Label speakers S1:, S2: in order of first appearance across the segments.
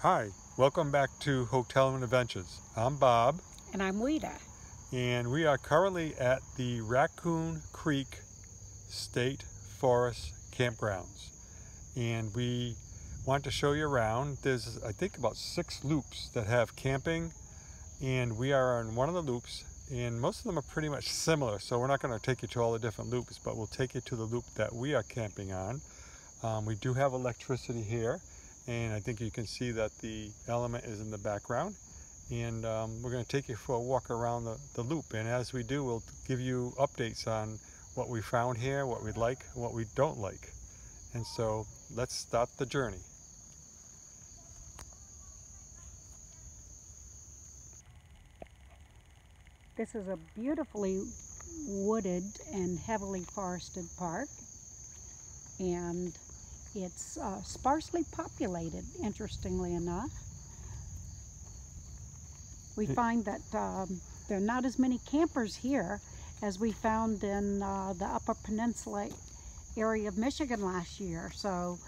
S1: Hi, welcome back to Hotelement Adventures. I'm Bob,
S2: And I'm Weta.
S1: and we are currently at the Raccoon Creek State Forest Campgrounds. And we want to show you around. There's, I think, about 6 loops that have camping, and we are on one of the loops, and most of them are pretty much similar, so we're not going to take you to all the different loops, but we'll take you to the loop that we are camping on. We do have electricity here, and I think you can see that the element is in the background. And we're going to take you for a walk around the loop, and as we do, we'll give you updates on what we found here, what we like, what we don't like. And so let's start the journey.
S2: This is a beautifully wooded and heavily forested park, and it's sparsely populated, interestingly enough. We find that there are not as many campers here as we found in the Upper Peninsula area of Michigan last year. So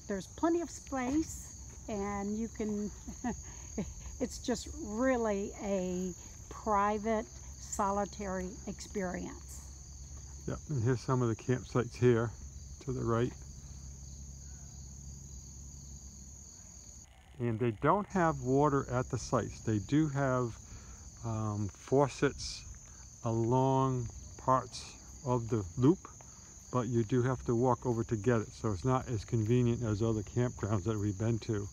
S2: there's plenty of space, and you can, it's just really a private, solitary experience.
S1: Yep, and here's some of the campsites here to the right. And they don't have water at the sites. They do have faucets along parts of the loop, but you do have to walk over to get it. So it's not as convenient as other campgrounds that we've been to.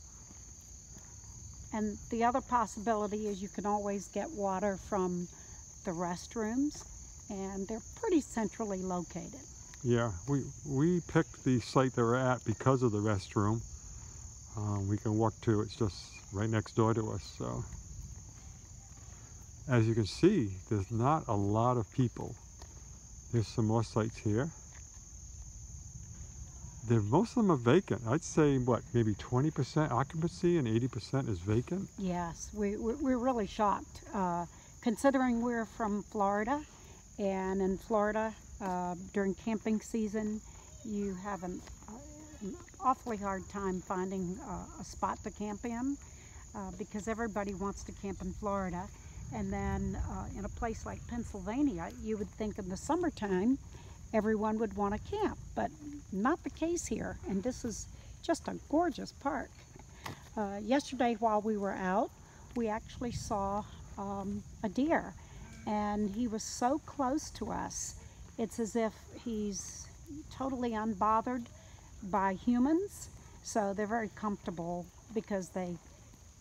S2: And the other possibility is you can always get water from the restrooms, and they're pretty centrally located.
S1: Yeah, we picked the site that we're at because of the restroom. We can walk to, it's just right next door to us. So as you can see, there's not a lot of people. There's some more sites here. Most of them are vacant. I'd say, what, maybe 20% occupancy and 80% is vacant?
S2: Yes, we're really shocked, considering we're from Florida, and in Florida, during camping season, you have an awfully hard time finding a spot to camp in, because everybody wants to camp in Florida. And then in a place like Pennsylvania, you would think in the summertime, everyone would want to camp, but not the case here. And this is just a gorgeous park. Yesterday while we were out, we actually saw a deer, and he was so close to us. It's as if he's totally unbothered by humans, so they're very comfortable because they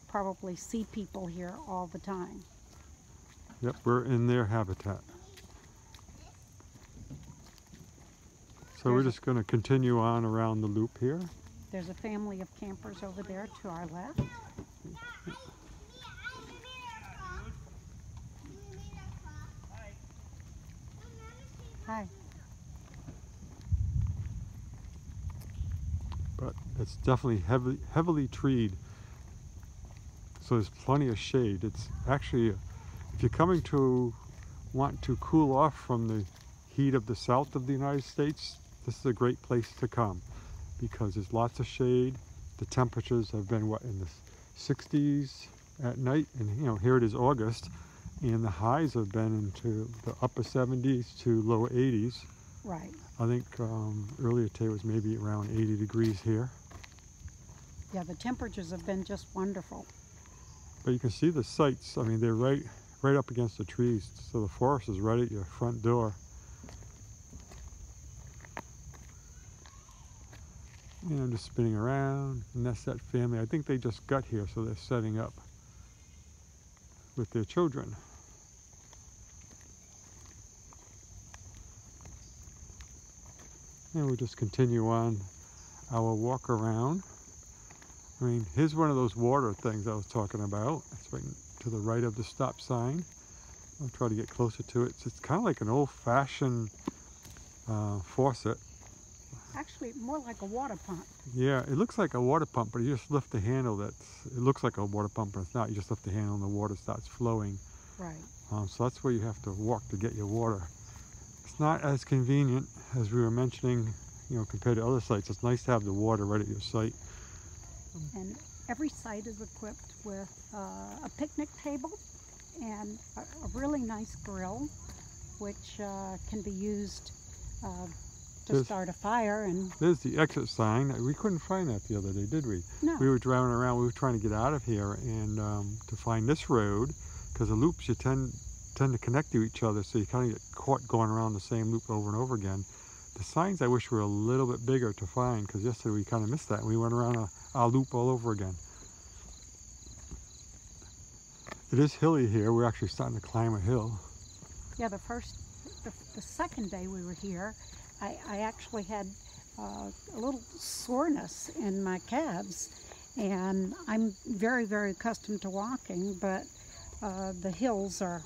S2: probably see people here all the time.
S1: Yep, we're in their habitat. So we're just going to continue on around the loop here.
S2: There's a family of campers over there to our left. Hi.
S1: But it's definitely heavily treed, so there's plenty of shade. It's actually, if you're coming to want to cool off from the heat of the south of the United States, this is a great place to come because there's lots of shade. The temperatures have been, what, in the 60s at night, and you know, here it is August, and the highs have been into the upper 70s to lower 80s.
S2: Right.
S1: I think earlier today was maybe around 80 degrees here.
S2: Yeah, the temperatures have been just wonderful.
S1: But you can see the sites. I mean, they're right up against the trees, so the forest is right at your front door. And I'm just spinning around, and that's that family. I think they just got here, so they're setting up with their children. And we'll just continue on our walk around. I mean, here's one of those water things I was talking about. It's right to the right of the stop sign. I'll try to get closer to it. It's kind of like an old-fashioned faucet.
S2: Actually, more like a water pump.
S1: Yeah, it looks like a water pump, but you just lift the handle. It looks like a water pump, but it's not. You just lift the handle and the water starts flowing.
S2: Right.
S1: So that's where you have to walk to get your water. It's not as convenient as we were mentioning, you know, compared to other sites. It's nice to have the water right at your site.
S2: And every site is equipped with a picnic table and a really nice grill, which can be used to start a fire. And
S1: there's the exit sign. We couldn't find that the other day, did we?
S2: no.
S1: We were driving around. We were trying to get out of here and to find this road, because the loops you tend to connect to each other, so you kind of get caught going around the same loop over and over again. The signs I wish were a little bit bigger to find, because yesterday we kind of missed that and we went around a loop all over again. It is hilly here. We're actually starting to climb a hill.
S2: Yeah, the second day we were here, I actually had a little soreness in my calves, and I'm very, very accustomed to walking, but the hills are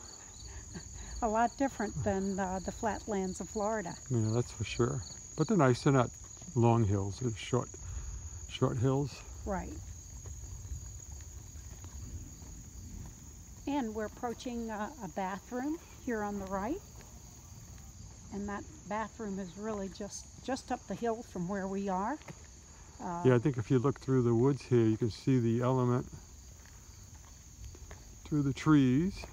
S2: a lot different than the flatlands of Florida.
S1: Yeah, that's for sure. But they're nice. They're not long hills. They're short hills.
S2: Right. And we're approaching a bathroom here on the right. And that bathroom is really just up the hill from where we are.
S1: Yeah, I think if you look through the woods here, you can see the element through the trees.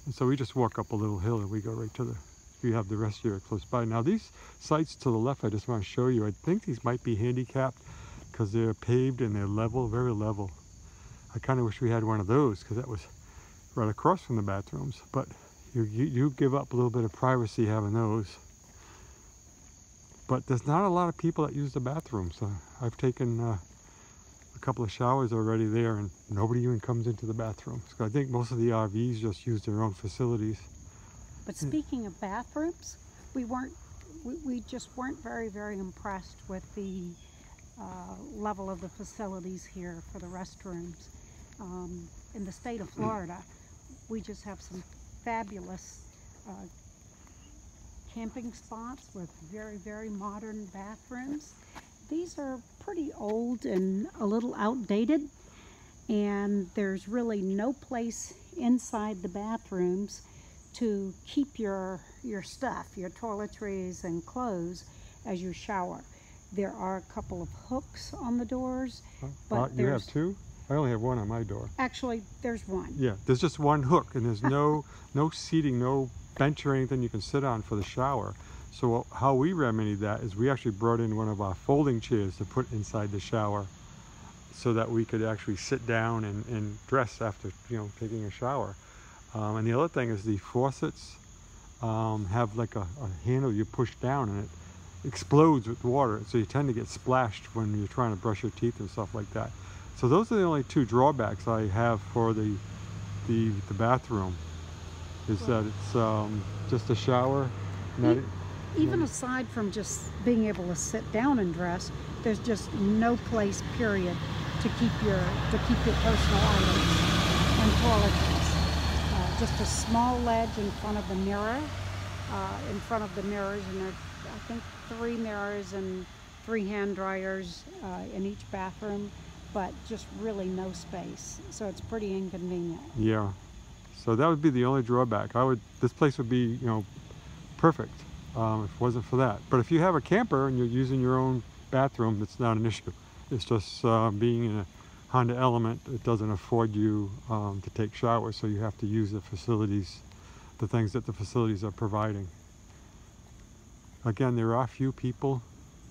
S1: And so we just walk up a little hill and we go right to you have the rest here close by. Now these sites to the left, I just want to show you, I think these might be handicapped because they're paved and they're level, very level. I kind of wish we had one of those, because that was right across from the bathrooms, but you give up a little bit of privacy having those. But there's not a lot of people that use the bathrooms. I've taken a couple of showers already there, and nobody even comes into the bathrooms. I think most of the RVs just use their own facilities.
S2: But speaking of bathrooms, we just weren't very, very impressed with the level of the facilities here for the restrooms. In the state of Florida, we just have some fabulous camping spots with very, very modern bathrooms. These are pretty old and a little outdated, and there's really no place inside the bathrooms to keep your stuff, your toiletries and clothes as you shower. There are a couple of hooks on the doors, but
S1: you have two? I only have one on my door.
S2: Actually, there's one.
S1: Yeah, there's just one hook, and there's no seating, no bench or anything you can sit on for the shower. So how we remedied that is we actually brought in one of our folding chairs to put inside the shower, so that we could actually sit down and dress after taking a shower. And the other thing is the faucets have like a handle you push down, and it explodes with water, so you tend to get splashed when you're trying to brush your teeth and stuff like that. So those are the only two drawbacks I have for the bathroom, is that it's just a shower.
S2: Even aside from just being able to sit down and dress, there's just no place, period, to keep your personal items and toiletries. Just a small ledge in front of the mirror, and there are, I think, 3 mirrors and 3 hand dryers in each bathroom, but just really no space. So it's pretty inconvenient.
S1: Yeah. So that would be the only drawback. This place would be, perfect if it wasn't for that. But if you have a camper and you're using your own bathroom, it's not an issue. It's just being in a Honda Element, it doesn't afford you to take showers, so you have to use the facilities, the things that the facilities are providing. Again, there are a few people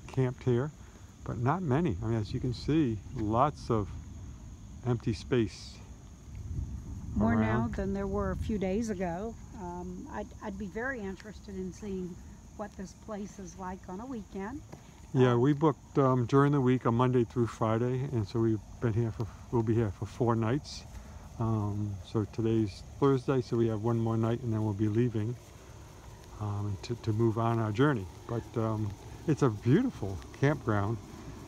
S1: camped here, but not many. I mean, as you can see, lots of empty space.
S2: More
S1: around.
S2: now than there were a few days ago. I'd be very interested in seeing what this place is like on a weekend.
S1: Yeah, we booked during the week on Monday through Friday, and so we'll be here for 4 nights. So today's Thursday, so we have one more night, and then we'll be leaving to move on our journey. But it's a beautiful campground,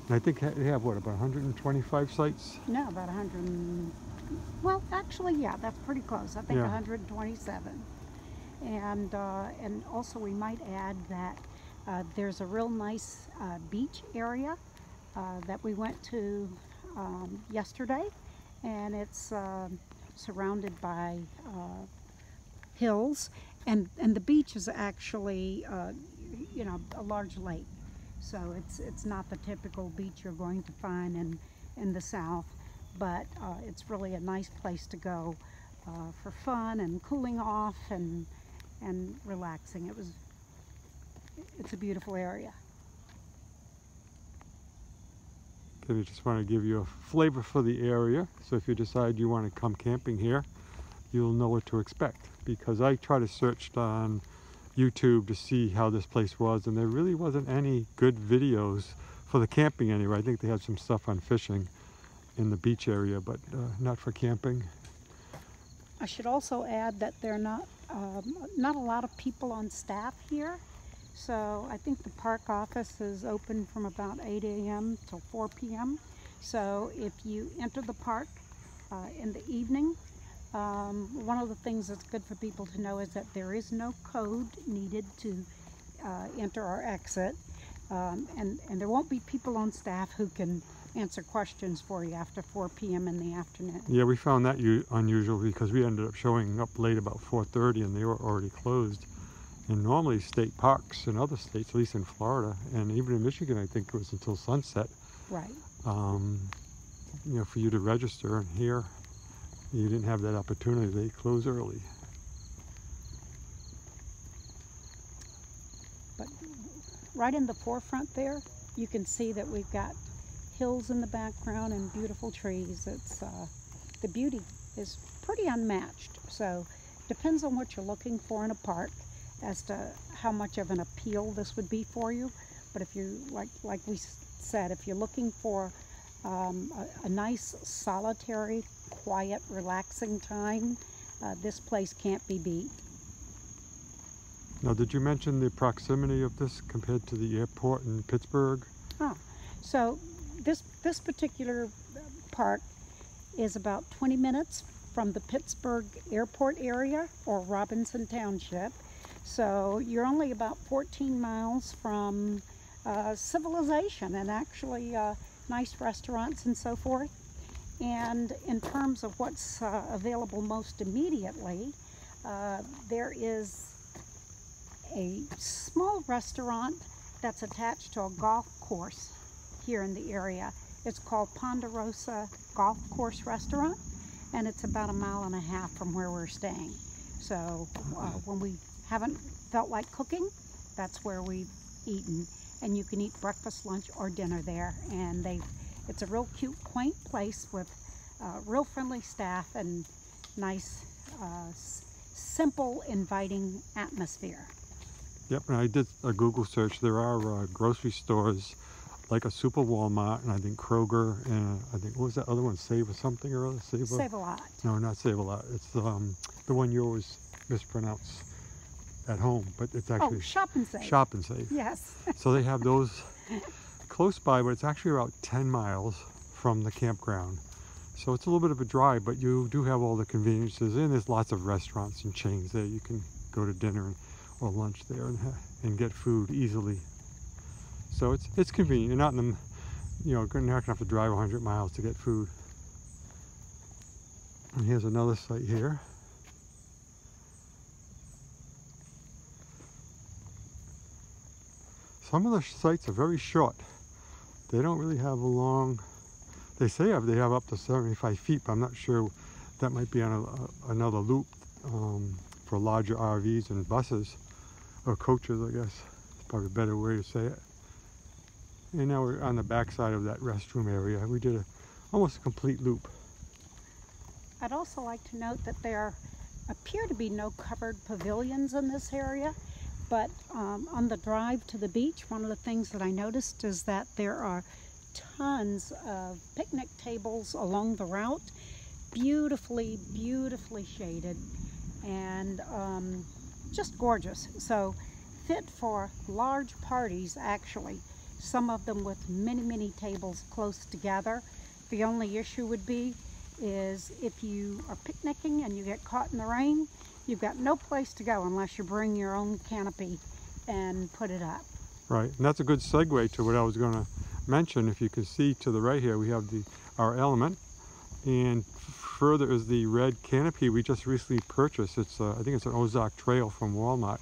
S1: and I think they have what, about 125 sites?
S2: No, about 100. Well, actually, yeah, that's pretty close. I think
S1: Yeah.
S2: 127. And also we might add that there's a real nice beach area that we went to yesterday, and it's surrounded by hills, and the beach is actually a large lake, so it's not the typical beach you're going to find in the south. but it's really a nice place to go for fun and cooling off and relaxing. It's a beautiful area.
S1: Okay, we just want to give you a flavor for the area, so if you decide you want to come camping here, you'll know what to expect. Because I tried to search on YouTube to see how this place was, and there really wasn't any good videos for the camping anyway. I think they had some stuff on fishing in the beach area, but not for camping.
S2: I should also add that there are not a lot of people on staff here. So I think the park office is open from about 8 a.m. till 4 p.m. So if you enter the park in the evening, one of the things that's good for people to know is that there is no code needed to enter or exit. And there won't be people on staff who can answer questions for you after 4 p.m. in the afternoon.
S1: Yeah, we found that unusual because we ended up showing up late about 4:30 and they were already closed. And normally state parks in other states, at least in Florida, and even in Michigan, I think it was until sunset.
S2: Right.
S1: You know, for you to register, and here you didn't have that opportunity. They close early.
S2: But right in the forefront there, you can see that we've got hills in the background and beautiful trees. It's the beauty is pretty unmatched. So depends on what you're looking for in a park as to how much of an appeal this would be for you. But if you like we said, if you're looking for a nice solitary, quiet, relaxing time, this place can't be beat.
S1: Now, did you mention the proximity of this compared to the airport in Pittsburgh?
S2: So this particular park is about 20 minutes from the Pittsburgh airport area or Robinson Township. So you're only about 14 miles from civilization and actually nice restaurants and so forth. And in terms of what's available most immediately, there is a small restaurant that's attached to a golf course here in the area. It's called Ponderosa Golf Course Restaurant, and it's about 1.5 miles from where we're staying. So when we haven't felt like cooking, that's where we've eaten. And you can eat breakfast, lunch, or dinner there. And it's a real cute, quaint place with real friendly staff and nice, simple, inviting atmosphere.
S1: Yep, and I did a Google search. There are grocery stores like a Super Walmart, and I think Kroger, and I think, what was that other one, Save or something or other?
S2: Save-A-Lot.
S1: No, not Save-A-Lot. It's the one you always mispronounce at home, but it's actually
S2: Shop and Save.
S1: Shop and Save.
S2: Yes.
S1: So they have those close by, but it's actually about 10 miles from the campground. So it's a little bit of a drive, but you do have all the conveniences, and there's lots of restaurants and chains there. You can go to dinner or lunch there and get food easily. So it's convenient. You're not in the, you're not gonna have to drive 100 miles to get food. And here's another site here. Some of the sites are very short. They don't really have a long, they say they have up to 75 feet, but I'm not sure. That might be on another loop for larger RVs and buses, or coaches, I guess. It's probably a better way to say it. And now we're on the back side of that restroom area. We did almost a complete loop.
S2: I'd also like to note that there appear to be no covered pavilions in this area, but on the drive to the beach, one of the things that I noticed is that there are tons of picnic tables along the route, beautifully, beautifully shaded, and just gorgeous. So fit for large parties, actually. Some of them with many, many tables close together. The only issue would be is if you are picnicking and you get caught in the rain, you've got no place to go unless you bring your own canopy and put it up.
S1: Right, and that's a good segue to what I was going to mention. If you can see to the right here, we have our element, and further is the red canopy we just recently purchased. It's I think it's an Ozark Trail from Walmart,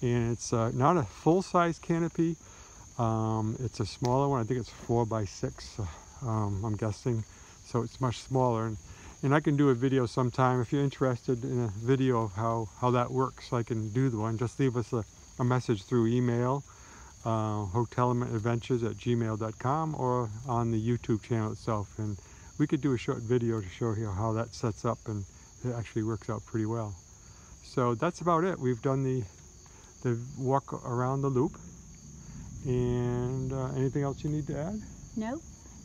S1: and it's not a full-size canopy. It's a smaller one. I think it's 4 by 6. I'm guessing. so it's much smaller. And I can do a video sometime if you're interested in a video of how that works. I can do the one. Just leave us a message through email, Hotelement Adventures at gmail.com, or on the YouTube channel itself. And we could do a short video to show you how that sets up, and it actually works out pretty well. So that's about it. We've done the walk around the loop. And anything else you need to add?
S2: No.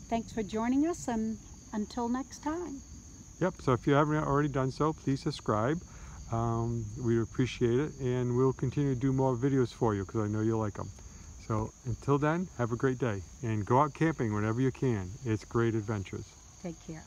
S2: Thanks for joining us, and until next time.
S1: Yep, so if you haven't already done so, please subscribe. We appreciate it, and we'll continue to do more videos for you because I know you'll like them. So until then, have a great day, and go out camping whenever you can. It's great adventures.
S2: Take care.